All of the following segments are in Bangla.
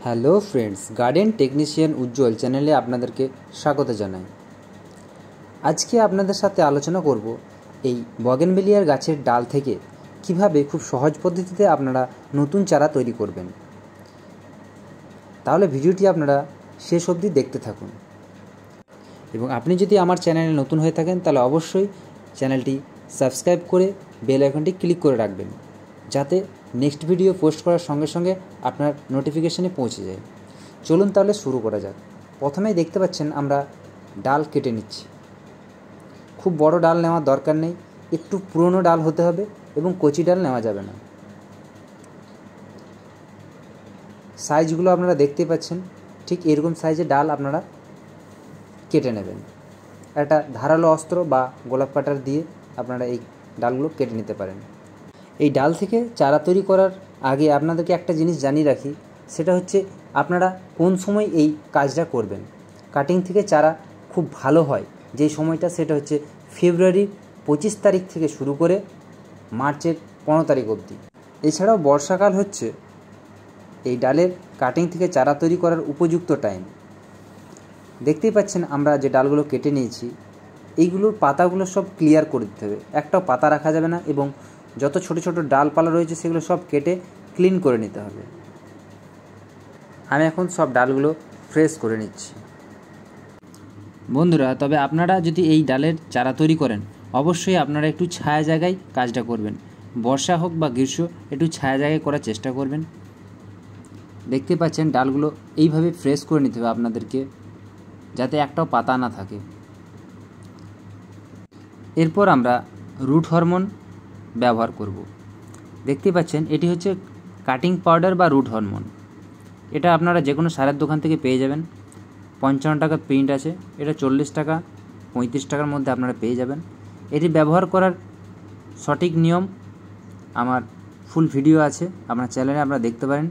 হ্যালো ফ্রেন্ডস, গার্ডেন টেকনিশিয়ান উজ্জ্বল চ্যানেলে আপনাদেরকে স্বাগত জানাই। আজকে আপনাদের সাথে আলোচনা করব এই বগেনভেলিয়ার গাছের ডাল থেকে কিভাবে খুব সহজ পদ্ধতিতে আপনারা নতুন চারা তৈরি করবেন। তাহলে ভিডিওটি আপনারা শেষ অবধি দেখতে থাকুন। এবং আপনি যদি আমার চ্যানেলে নতুন হয়ে থাকেন তাহলে অবশ্যই চ্যানেলটি সাবস্ক্রাইব করে বেল আইকনটি ক্লিক করে রাখবেন, যাতে নেক্সট ভিডিও পোস্ট করার সঙ্গে সঙ্গে আপনার নোটিফিকেশানে পৌঁছে যায়। চলুন তাহলে শুরু করা যাক। প্রথমেই দেখতে পাচ্ছেন আমরা ডাল কেটে নিচ্ছি। খুব বড় ডাল নেওয়ার দরকার নেই, একটু পুরনো ডাল হতে হবে এবং কচি ডাল নেওয়া যাবে না। সাইজগুলো আপনারা দেখতেই পাচ্ছেন, ঠিক এরকম সাইজের ডাল আপনারা কেটে নেবেন। একটা ধারালো অস্ত্র বা গোলাপ কাটার দিয়ে আপনারা এই ডালগুলো কেটে নিতে পারেন। এই ডাল থেকে চারা তৈরি করার আগে আপনাদেরকে একটা জিনিস জানিয়ে রাখি, সেটা হচ্ছে আপনারা কোন সময় এই কাজটা করবেন। কাটিং থেকে চারা খুব ভালো হয় যেই সময়টা, সেটা হচ্ছে ফেব্রুয়ারির 25 তারিখ থেকে শুরু করে মার্চের 15 তারিখ অবধি। এছাড়াও বর্ষাকাল হচ্ছে এই ডালের কাটিং থেকে চারা তৈরি করার উপযুক্ত টাইম। দেখতেই পাচ্ছেন আমরা যে ডালগুলো কেটে নিয়েছি, এইগুলোর পাতাগুলো সব ক্লিয়ার করে দিতে হবে, একটাও পাতা রাখা যাবে না এবং যত ছোট ছোট ডালপালা রয়েছে সেগুলো সব কেটে ক্লিন করে নিতে হবে। আমি এখন সব ডালগুলো ফ্রেশ করে নিচ্ছি। বন্ধুরা, তবে আপনারা যদি এই ডালের চারা তৈরি করেন অবশ্যই আপনারা একটু ছায়া জায়গায় কাজটা করবেন। বর্ষা হোক বা গ্রীষ্ম, একটু ছায়া জায়গায় করার চেষ্টা করবেন। দেখতে পাচ্ছেন ডালগুলো এইভাবে ফ্রেশ করে নিতে হবে আপনাদেরকে, যাতে একটাও পাতা না থাকে। এরপর আমরা রুট হরমোন ব্যবহার করব। দেখতে পাচ্ছেন এটি হচ্ছে কাটিং পাউডার বা রুট হরমোন। এটা আপনারা যে কোনো সারের দোকান থেকে পেয়ে যাবেন। 55 টাকা প্রিন্ট আছে, এটা 40 টাকা 35 টাকার মধ্যে আপনারা পেয়ে যাবেন। এটি ব্যবহার করার সঠিক নিয়ম আমার ফুল ভিডিও আছে আপনার চ্যানেলে, আপনারা দেখতে পারেন।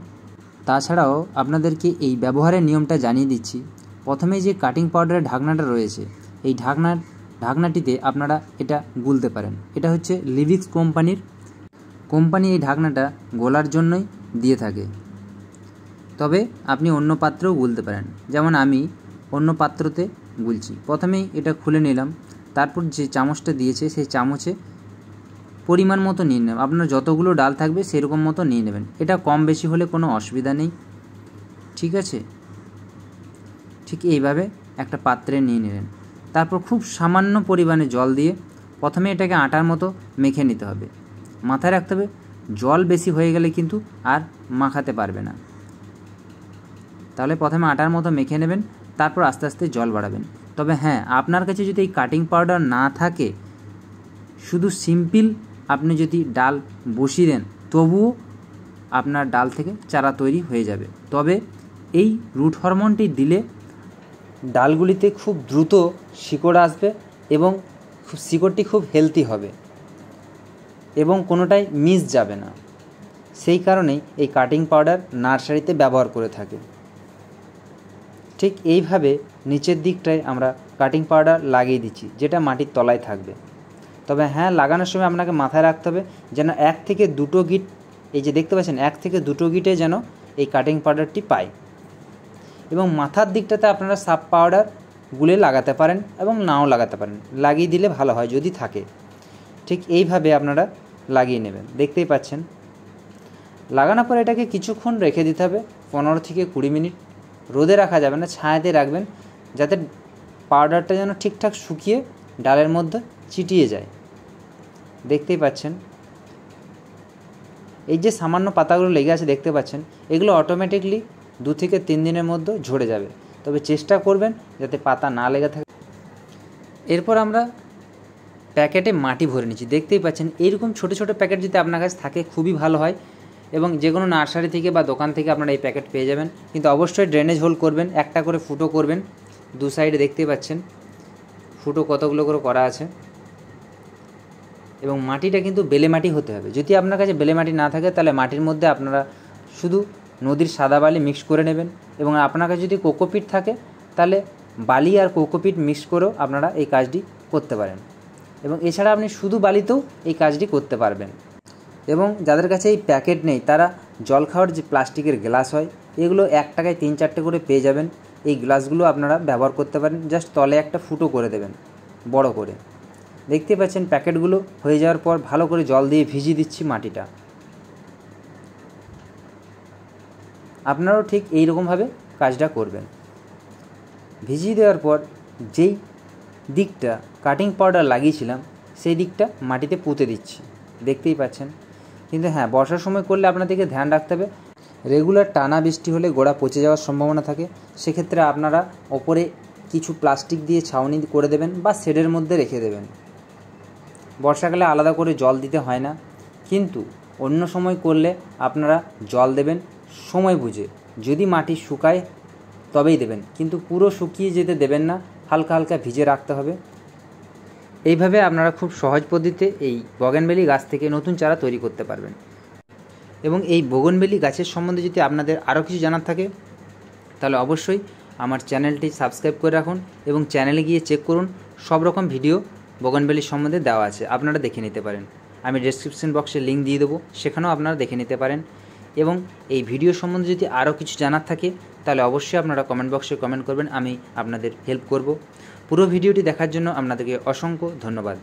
তাছাড়াও আপনাদেরকে এই ব্যবহারের নিয়মটা জানিয়ে দিচ্ছি। প্রথমে যে কাটিং পাউডারের ঢাকনাটা রয়েছে, এই ঢাকনাটিতে আপনারা এটা গুলতে পারেন। এটা হচ্ছে লিভিক্স কোম্পানি এই ঢাকনাটা গোলার জন্যই দিয়ে থাকে, তবে আপনি অন্য পাত্রেও গুলতে পারেন। যেমন আমি অন্য পাত্রতে গুলছি। প্রথমেই এটা খুলে নিলাম, তারপর যে চামচটা দিয়েছে সেই চামচে পরিমাণ মতো নিয়ে নেবেন। আপনার যতগুলো ডাল থাকবে সেরকম মতো নিয়ে নেবেন। এটা কম বেশি হলে কোনো অসুবিধা নেই, ঠিক আছে। ঠিক এইভাবে একটা পাত্রে নিয়ে নেবেন। তারপর খুব সামান্য পরিমাণে জল দিয়ে প্রথমে এটাকে আটার মতো মেখে নিতে হবে। মাথায় রাখতে হবে জল বেশি হয়ে গেলে কিন্তু আর মাখাতে পারবে না। তাহলে প্রথমে আটার মতো মেখে নেবেন, তারপর আস্তে আস্তে জল বাড়াবেন। তবে হ্যাঁ, আপনার কাছে যদি এই কাটিং পাউডার না থাকে, শুধু সিম্পল আপনি যদি ডাল বসিয়ে দেন, তবুও আপনার ডাল থেকে চারা তৈরি হয়ে যাবে। তবে এই রুট হরমোনটি দিলে ডালগুলিতে খুব দ্রুত শিকড় আসবে এবং শিকড়টি খুব হেলদি হবে এবং কোনোটাই মিস যাবে না। সেই কারণেই এই কাটিং পাউডার নার্সারিতে ব্যবহার করে থাকে। ঠিক এইভাবে নিচের দিকটায় আমরা কাটিং পাউডার লাগিয়ে দিচ্ছি, যেটা মাটির তলায় থাকবে। তবে হ্যাঁ, লাগানোর সময় আপনাকে মাথায় রাখতে হবে যেন 1 থেকে 2 গিট, এই যে দেখতে পাচ্ছেন 1 থেকে 2 গিটে যেন এই কাটিং পাউডারটি পায়। এবং মাথার দিকটাতে আপনারা সাব পাউডার গুলে লাগাতে পারেন এবং নাও লাগাতে পারেন, লাগিয়ে দিলে ভালো হয় যদি থাকে। ঠিক এইভাবে আপনারা লাগিয়ে নেবেন। দেখতেই পাচ্ছেন লাগানোর পর এটাকে কিছুক্ষণ রেখে দিতে হবে, 15 থেকে 20 মিনিট। রোদে রাখা যাবে না, ছায়াতে রাখবেন, যাতে পাউডারটা যেন ঠিকঠাক শুকিয়ে ডালের মধ্যে চিটিয়ে যায়। দেখতেই পাচ্ছেন এই যে সামান্য পাতাগুলো লেগে আছে দেখতে পাচ্ছেন, এগুলো অটোমেটিকলি 2 থেকে 3 দিনের মধ্যে ঝরে যাবে। তবে চেষ্টা করবেন যাতে পাতা না লেগে থাকে। এরপর আমরা প্যাকেটে মাটি ভরে নিচ্ছি। দেখতেই পাচ্ছেন এইরকম ছোট ছোট প্যাকেট যদি আপনার কাছে থাকে খুবই ভালো হয়, এবং যে কোনো নার্সারি থেকে বা দোকান থেকে আপনারা এই প্যাকেট পেয়ে যাবেন। কিন্তু অবশ্যই ড্রেনেজ হোল করবেন, একটা করে ফুটো করবেন। 2 সাইডে দেখতেই পাচ্ছেন ফুটো কতগুলো করে করা আছে। এবং মাটিটা কিন্তু বেলে মাটি হতে হবে। যদি আপনার কাছে বেলে মাটি না থাকে তাহলে মাটির মধ্যে আপনারা শুধু নদীর সাদা বালি মিক্স করে নেবেন। এবং আপনার কাছে যদি কোকোপিট থাকে তাহলে বালি আর কোকোপিট মিক্স করেও আপনারা এই কাজটি করতে পারেন। এবং এছাড়া আপনি শুধু বালিতেও এই কাজটি করতে পারবেন। এবং যাদের কাছে এই প্যাকেট নেই তারা জল খাওয়ার যে প্লাস্টিকের গ্লাস হয় এগুলো 1 টাকায় 3-4টে করে পেয়ে যাবেন। এই গ্লাসগুলো আপনারা ব্যবহার করতে পারেন। জাস্ট তলে একটা ফুটো করে দেবেন বড় করে। দেখতে পাচ্ছেন প্যাকেটগুলো হয়ে যাওয়ার পর ভালো করে জল দিয়ে ভিজিয়ে দিচ্ছি মাটিটা। আপনারাও ঠিক এই রকমভাবে কাজটা করবেন। ভিজিয়ে দেওয়ার পর যেই দিকটা কাটিং পাউডার লাগিয়েছিলাম সেই দিকটা মাটিতে পুঁতে দিচ্ছি, দেখতেই পাচ্ছেন। কিন্তু হ্যাঁ, বর্ষার সময় করলে আপনাদেরকে ধ্যান রাখতে হবে, রেগুলার টানা বৃষ্টি হলে গোড়া পচে যাওয়ার সম্ভাবনা থাকে। সেক্ষেত্রে আপনারা ওপরে কিছু প্লাস্টিক দিয়ে ছাউনি করে দেবেন বা শেডের মধ্যে রেখে দেবেন। বর্ষাকালে আলাদা করে জল দিতে হয় না, কিন্তু অন্য সময় করলে আপনারা জল দেবেন সময় বুঝে। যদি মাটি শুকায় তবেই দেবেন, কিন্তু পুরো শুকিয়ে যেতে দেবেন না, হালকা হালকা ভিজে রাখতে হবে। এইভাবে আপনারা খুব সহজ পদ্ধতিতে এই বগেনভেলি গাছ থেকে নতুন চারা তৈরি করতে পারবেন। এবং এই বগেনভেলি গাছের সম্বন্ধে যদি আপনাদের আরও কিছু জানার থাকে তাহলে অবশ্যই আমার চ্যানেলটি সাবস্ক্রাইব করে রাখুন এবং চ্যানেলে গিয়ে চেক করুন, সব রকম ভিডিও বগেনভেলি সম্বন্ধে দেওয়া আছে, আপনারা দেখে নিতে পারেন। আমি ডেসক্রিপশন বক্সে লিঙ্ক দিয়ে দেবো, সেখানেও আপনারা দেখে নিতে পারেন। এবং এই ভিডিও সম্বন্ধে যদি আরও কিছু জানার থাকে তাহলে অবশ্যই আপনারা কমেন্ট বক্সে কমেন্ট করবেন, আমি আপনাদের হেল্প করব। পুরো ভিডিওটি দেখার জন্য আপনাদেরকে অসংখ্য ধন্যবাদ।